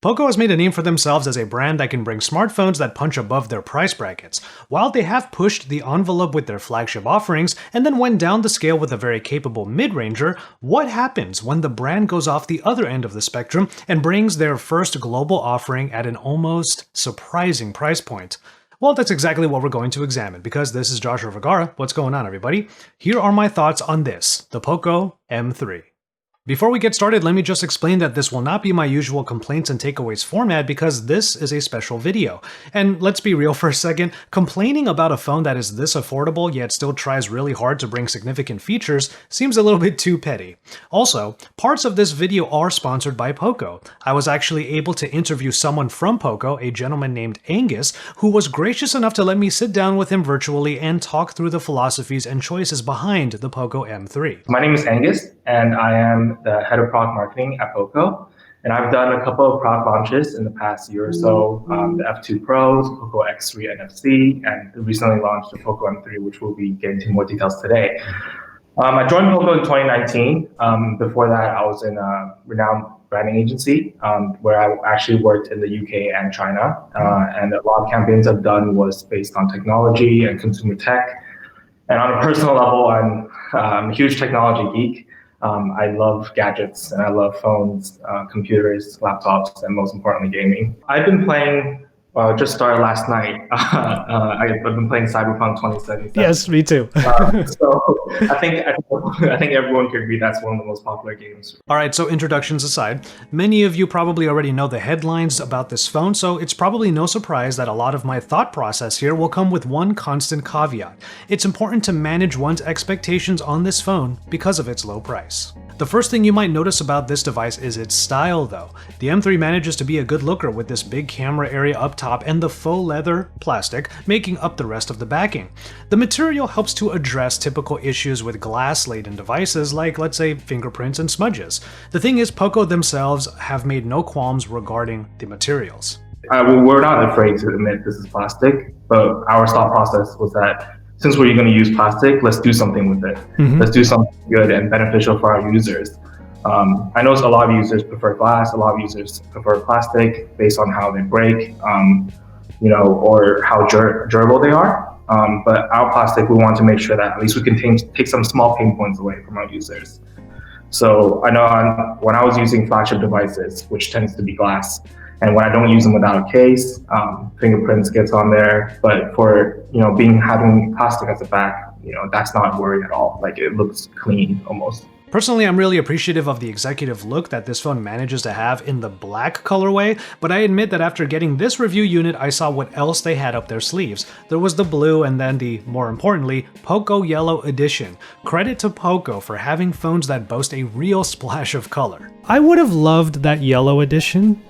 POCO has made a name for themselves as a brand that can bring smartphones that punch above their price brackets. While they have pushed the envelope with their flagship offerings and then went down the scale with a very capable mid-ranger, what happens when the brand goes off the other end of the spectrum and brings their first global offering at an almost surprising price point? Well, that's exactly what we're going to examine, because this is Joshua Vergara. What's going on, everybody? Here are my thoughts on this, the POCO M3. Before we get started, let me just explain that this will not be my usual complaints and takeaways format because this is a special video. And let's be real for a second, complaining about a phone that is this affordable yet still tries really hard to bring significant features seems a little bit too petty. Also, parts of this video are sponsored by POCO. I was actually able to interview someone from POCO, a gentleman named Angus, who was gracious enough to let me sit down with him virtually and talk through the philosophies and choices behind the POCO M3. My name is Angus, and I am the head of product marketing at POCO. And I've done a couple of product launches in the past year or so, the F2 Pros, POCO X3 NFC, and recently launched the POCO M3, which we'll be getting into more details today. I joined POCO in 2019. Before that, I was in a renowned branding agency where I actually worked in the UK and China. And a lot of campaigns I've done was based on technology and consumer tech. And on a personal level, I'm a huge technology geek. I love gadgets and I love phones, computers, laptops, and most importantly, gaming. I've been playing, just started last night. I've been playing Cyberpunk 2077. Yes, me too. So I think everyone could agree that's one of the most popular games. All right, so introductions aside, many of you probably already know the headlines about this phone, so it's probably no surprise that a lot of my thought process here will come with one constant caveat. It's important to manage one's expectations on this phone because of its low price. The first thing you might notice about this device is its style, though. The M3 manages to be a good looker with this big camera area up top and the faux leather plastic making up the rest of the backing. The material helps to address typical issues with glass-laden devices like, let's say, fingerprints and smudges. The thing is, POCO themselves have made no qualms regarding the materials. We're not afraid to admit this is plastic, but our thought process was that since we're going to use plastic, let's do something with it. Let's do something good and beneficial for our users. I know a lot of users prefer glass, a lot of users prefer plastic based on how they break, or how durable they are. But our plastic, we want to make sure that at least we can take some small pain points away from our users. So I know when I was using flagship devices, which tends to be glass, and when I don't use them without a case, fingerprints gets on there. But for having plastic at the back, that's not worried at all. Like, it looks clean almost. Personally, I'm really appreciative of the executive look that this phone manages to have in the black colorway, but I admit that after getting this review unit, I saw what else they had up their sleeves. There was the blue and then the, more importantly, POCO Yellow Edition. Credit to POCO for having phones that boast a real splash of color. I would have loved that yellow edition.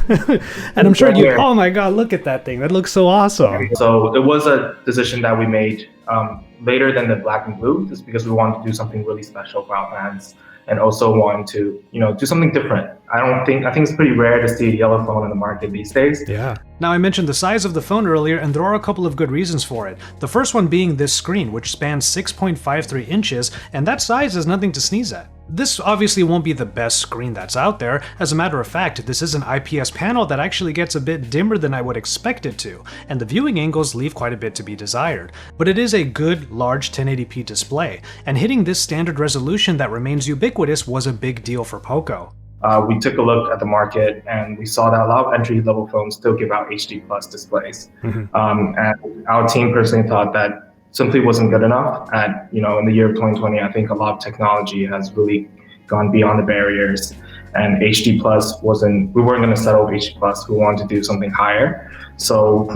And I'm sure you, oh my god, look at that thing. That looks so awesome. So it was a decision that we made later than the black and blue, just because we wanted to do something really special for our fans and also wanted to, do something different. I think it's pretty rare to see a yellow phone in the market these days. Yeah. Now, I mentioned the size of the phone earlier, and there are a couple of good reasons for it. The first one being this screen, which spans 6.53 inches, and that size is nothing to sneeze at. This obviously won't be the best screen that's out there. As a matter of fact, this is an IPS panel that actually gets a bit dimmer than I would expect it to, and the viewing angles leave quite a bit to be desired. But it is a good, large 1080p display, and hitting this standard resolution that remains ubiquitous was a big deal for POCO. We took a look at the market and we saw that a lot of entry-level phones still give out HD+ displays. And our team personally thought that simply wasn't good enough. In the year of 2020, I think a lot of technology has really gone beyond the barriers, and HD+ we weren't going to settle with HD+, we wanted to do something higher. So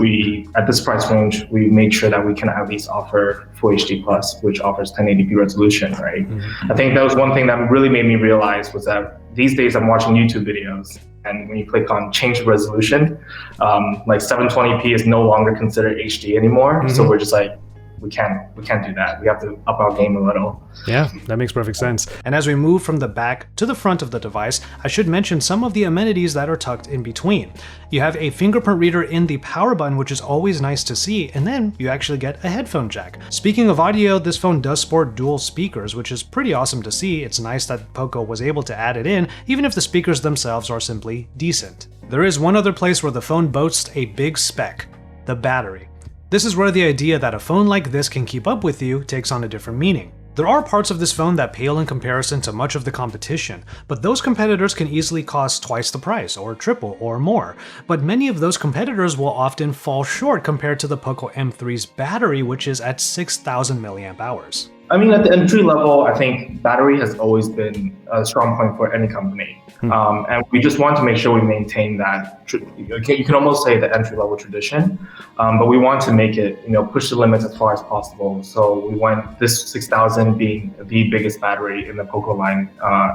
at this price range, we made sure that we can at least offer full HD+, which offers 1080p resolution, right? I think that was one thing that really made me realize was that these days I'm watching YouTube videos, and when you click on change the resolution, like 720p is no longer considered HD anymore. So we're just like, we can't do that. We have to up our game a little. Yeah, that makes perfect sense. And as we move from the back to the front of the device, I should mention some of the amenities that are tucked in between. You have a fingerprint reader in the power button, which is always nice to see, and then you actually get a headphone jack. Speaking of audio, this phone does sport dual speakers, which is pretty awesome to see. It's nice that POCO was able to add it in, even if the speakers themselves are simply decent. There is one other place where the phone boasts a big spec: the battery. This is where the idea that a phone like this can keep up with you takes on a different meaning. There are parts of this phone that pale in comparison to much of the competition, but those competitors can easily cost twice the price, or triple, or more. But many of those competitors will often fall short compared to the POCO M3's battery, which is at 6,000 milliamp hours. I mean, at the entry level, I think battery has always been a strong point for any company. And we just want to make sure we maintain that, you can almost say the entry level tradition, but we want to make it, push the limits as far as possible. So we want this 6,000 being the biggest battery in the POCO line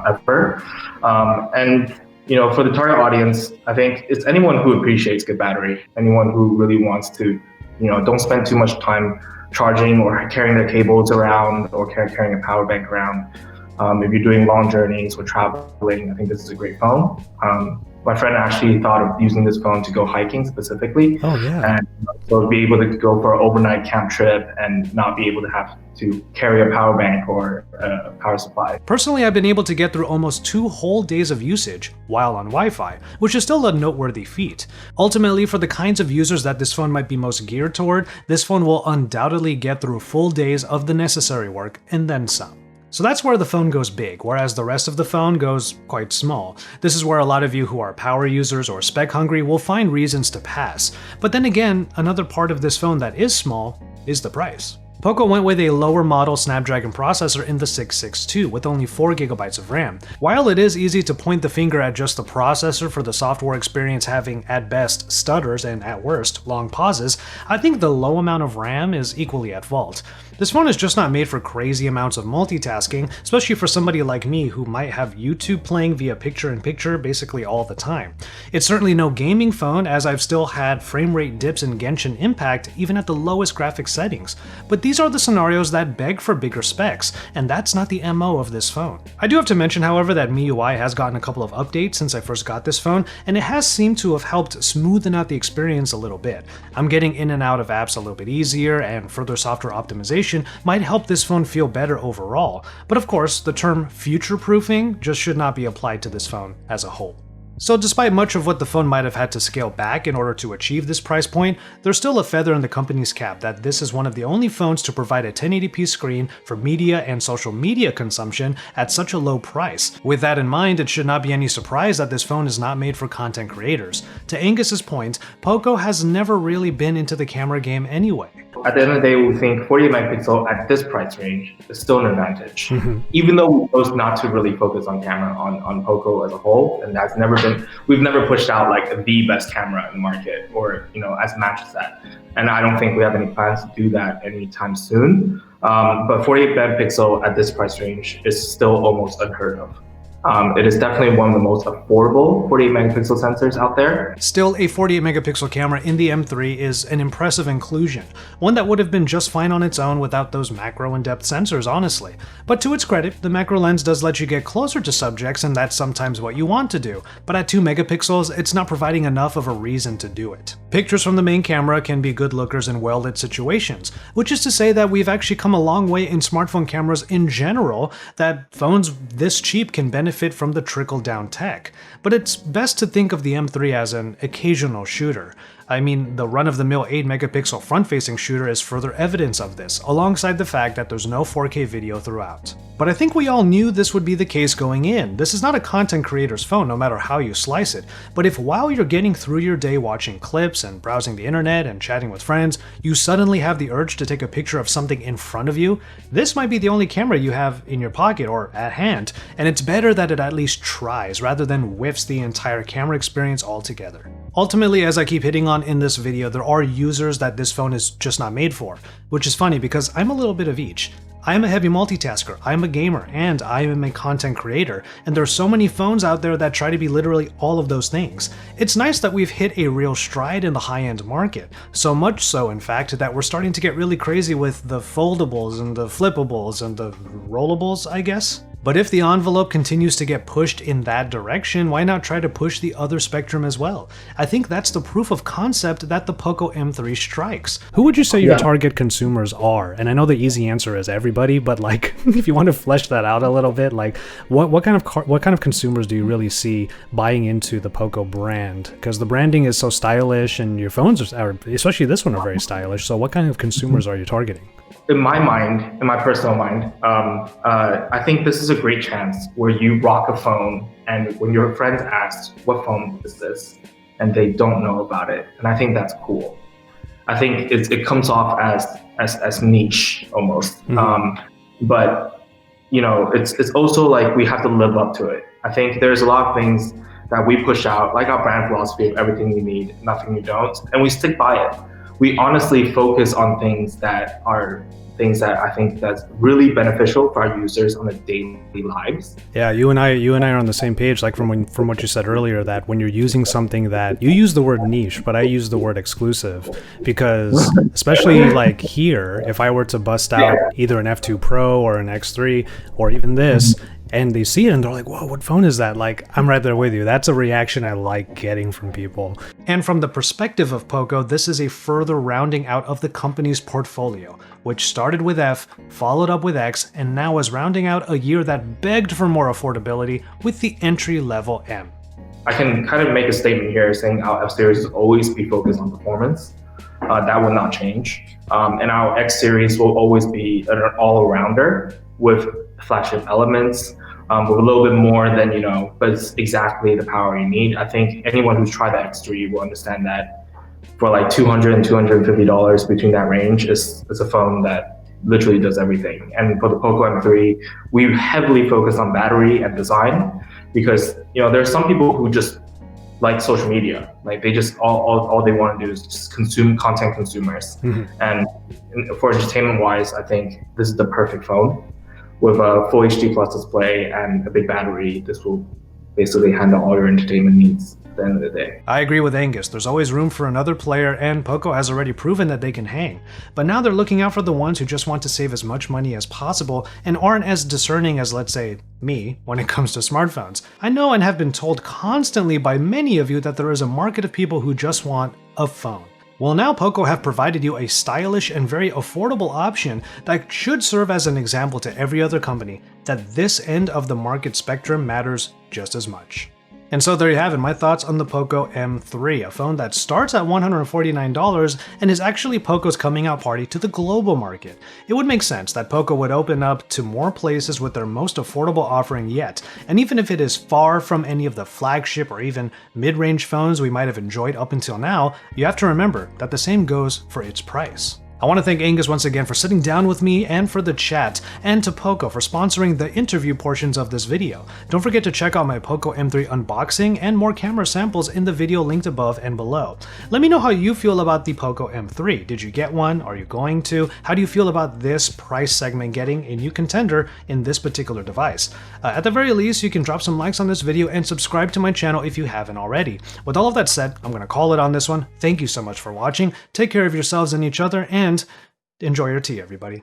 ever. For the target audience, I think it's anyone who appreciates good battery, anyone who really wants to, don't spend too much time charging or carrying their cables around or carrying a power bank around. If you're doing long journeys or traveling, I think this is a great phone. My friend actually thought of using this phone to go hiking specifically. Oh, yeah. And so be able to go for an overnight camp trip and not be able to have to carry a power bank or a power supply. Personally, I've been able to get through almost 2 whole days of usage while on Wi-Fi, which is still a noteworthy feat. Ultimately, for the kinds of users that this phone might be most geared toward, this phone will undoubtedly get through full days of the necessary work and then some. So that's where the phone goes big, whereas the rest of the phone goes quite small. This is where a lot of you who are power users or spec hungry will find reasons to pass. But then again, another part of this phone that is small is the price. POCO went with a lower model Snapdragon processor in the 662 with only 4GB of RAM. While it is easy to point the finger at just the processor for the software experience having at best stutters and at worst long pauses, I think the low amount of RAM is equally at fault. This phone is just not made for crazy amounts of multitasking, especially for somebody like me who might have YouTube playing via picture-in-picture basically all the time. It's certainly no gaming phone, as I've still had frame rate dips in Genshin Impact even at the lowest graphics settings. But these are the scenarios that beg for bigger specs, and that's not the MO of this phone. I do have to mention, however, that MIUI has gotten a couple of updates since I first got this phone, and it has seemed to have helped smoothen out the experience a little bit. I'm getting in and out of apps a little bit easier, and further software optimization might help this phone feel better overall, but of course, the term future-proofing just should not be applied to this phone as a whole. So despite much of what the phone might have had to scale back in order to achieve this price point, there's still a feather in the company's cap that this is one of the only phones to provide a 1080p screen for media and social media consumption at such a low price. With that in mind, it should not be any surprise that this phone is not made for content creators. To Angus's point, POCO has never really been into the camera game anyway. At the end of the day, we think 48 megapixel at this price range is still an advantage. Even though we chose not to really focus on camera on POCO as a whole, and we've never pushed out like the best camera in the market or as matches that. And I don't think we have any plans to do that anytime soon. But 48 megapixel at this price range is still almost unheard of. It is definitely one of the most affordable 48 megapixel sensors out there. Still, a 48 megapixel camera in the M3 is an impressive inclusion, one that would have been just fine on its own without those macro and depth sensors, honestly. But to its credit, the macro lens does let you get closer to subjects, and that's sometimes what you want to do, but at 2 megapixels, it's not providing enough of a reason to do it. Pictures from the main camera can be good lookers in well-lit situations, which is to say that we've actually come a long way in smartphone cameras in general, that phones this cheap can benefit from the trickle-down tech. But it's best to think of the M3 as an occasional shooter. I mean, the run-of-the-mill 8 megapixel front-facing shooter is further evidence of this, alongside the fact that there's no 4K video throughout. But I think we all knew this would be the case going in. This is not a content creator's phone, no matter how you slice it. But if while you're getting through your day watching clips and browsing the internet and chatting with friends, you suddenly have the urge to take a picture of something in front of you, this might be the only camera you have in your pocket or at hand, and it's better that it at least tries rather than whiffs the entire camera experience altogether. Ultimately, as I keep hitting on in this video, there are users that this phone is just not made for, which is funny because I'm a little bit of each. I am a heavy multitasker, I am a gamer, and I am a content creator, and there are so many phones out there that try to be literally all of those things. It's nice that we've hit a real stride in the high-end market, so much so in fact that we're starting to get really crazy with the foldables and the flippables and the rollables, I guess? But if the envelope continues to get pushed in that direction, why not try to push the other spectrum as well? I think that's the proof of concept that the POCO M3 strikes. Who would you say your target consumers are? And I know the easy answer is everybody, but like, if you want to flesh that out a little bit, like, what kind of consumers do you really see buying into the POCO brand? Because the branding is so stylish, and your phones are, especially this one, are very stylish. So what kind of consumers are you targeting? In my mind, in my personal mind, I think this is a great chance where you rock a phone, and when your friends ask, what phone is this? And they don't know about it. And I think that's cool. I think it comes off as niche almost. But you know, it's also like we have to live up to it. I think there's a lot of things that we push out, like our brand philosophy of everything you need, nothing you don't, and we stick by it. We honestly focus on things that I think that's really beneficial for our users on their daily lives. Yeah, you and I are on the same page. Like from what you said earlier, that when you're using something, that you use the word niche, but I use the word exclusive, because especially like here, if I were to bust out either an F2 Pro or an X3 or even this, and they see it and they're like, whoa, what phone is that? Like, I'm right there with you. That's a reaction I like getting from people. And from the perspective of POCO, this is a further rounding out of the company's portfolio, which started with F, followed up with X, and now is rounding out a year that begged for more affordability with the entry-level M. I can kind of make a statement here saying our F series will always be focused on performance. That will not change. And our X series will always be an all-rounder with flagship elements, with a little bit more than, you know, but it's exactly the power you need. I think anyone who's tried the X3 will understand that for like $200 and $250 between that range is a phone that literally does everything. And for the POCO M3, we heavily focus on battery and design, because, you know, there are some people who just like social media. Like they just, all they want to do is just consume content consumers. And for entertainment wise, I think this is the perfect phone. With a full HD plus display and a big battery, this will basically handle all your entertainment needs at the end of the day. I agree with Angus. There's always room for another player, and POCO has already proven that they can hang. But now they're looking out for the ones who just want to save as much money as possible and aren't as discerning as, let's say, me when it comes to smartphones. I know and have been told constantly by many of you that there is a market of people who just want a phone. Well, now POCO have provided you a stylish and very affordable option that should serve as an example to every other company that this end of the market spectrum matters just as much. And so there you have it, my thoughts on the POCO M3, a phone that starts at $149 and is actually POCO's coming out party to the global market. It would make sense that POCO would open up to more places with their most affordable offering yet, and even if it is far from any of the flagship or even mid-range phones we might have enjoyed up until now, you have to remember that the same goes for its price. I want to thank Angus once again for sitting down with me and for the chat, and to POCO for sponsoring the interview portions of this video. Don't forget to check out my POCO M3 unboxing and more camera samples in the video linked above and below. Let me know how you feel about the POCO M3. Did you get one? Are you going to? How do you feel about this price segment getting a new contender in this particular device? At the very least, you can drop some likes on this video and subscribe to my channel if you haven't already. With all of that said, I'm going to call it on this one. Thank you so much for watching. Take care of yourselves and each other, and enjoy your tea, everybody.